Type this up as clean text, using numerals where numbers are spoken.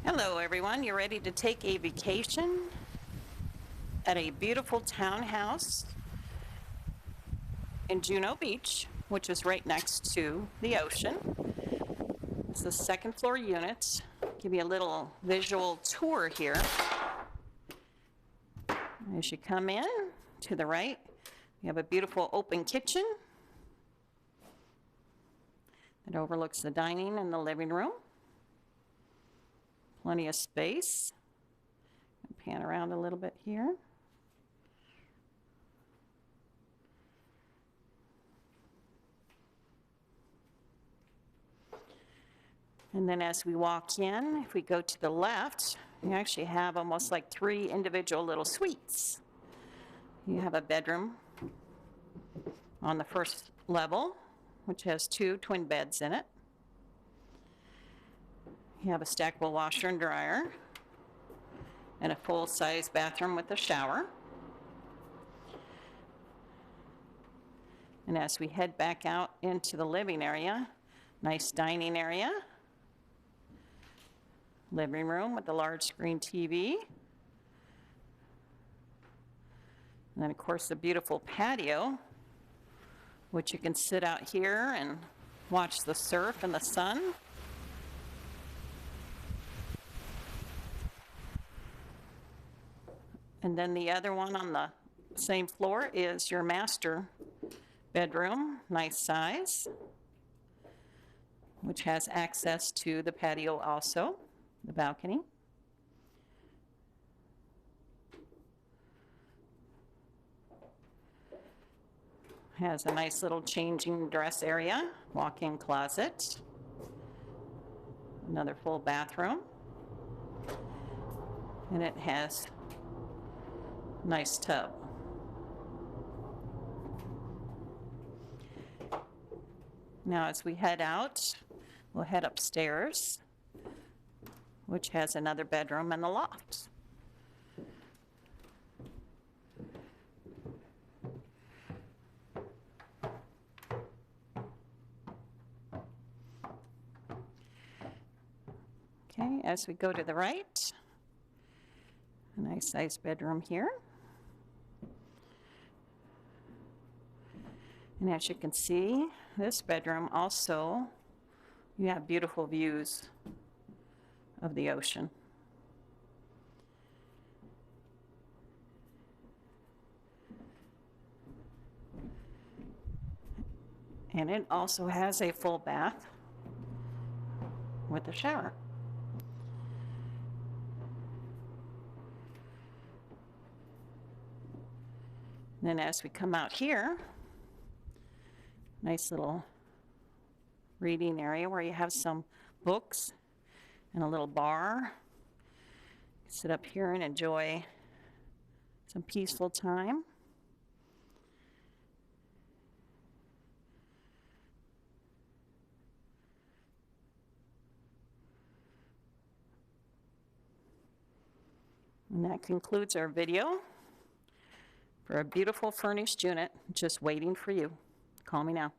Hello everyone, you're ready to take a vacation at a beautiful townhouse in Juno Beach, which is right next to the ocean. It's the second floor unit. Give you a little visual tour here. As you come in to the right, you have a beautiful open kitchen that overlooks the dining and the living room. Plenty of space. Pan around a little bit here. And then as we walk in, if we go to the left, you actually have almost like 3 individual little suites. You have a bedroom on the first level, which has 2 twin beds in it. You have a stackable washer and dryer and a full-size bathroom with a shower. And as we head back out into the living area, nice dining area, living room with a large screen TV, and then of course the beautiful patio, which you can sit out here and watch the surf and the sun. And then the other one on the same floor is your master bedroom, nice size, which has access to the patio also, the balcony. Has a nice little changing dress area, walk-in closet, another full bathroom, and it has nice tub. Now as we head out, we'll head upstairs, which has another bedroom and the loft. Okay, as we go to the right, a nice sized bedroom here. And as you can see, this bedroom also, you have beautiful views of the ocean. And it also has a full bath with a shower. And then as we come out here, nice little reading area where you have some books and a little bar. Sit up here and enjoy some peaceful time. And that concludes our video for a beautiful furnished unit just waiting for you. Call me now.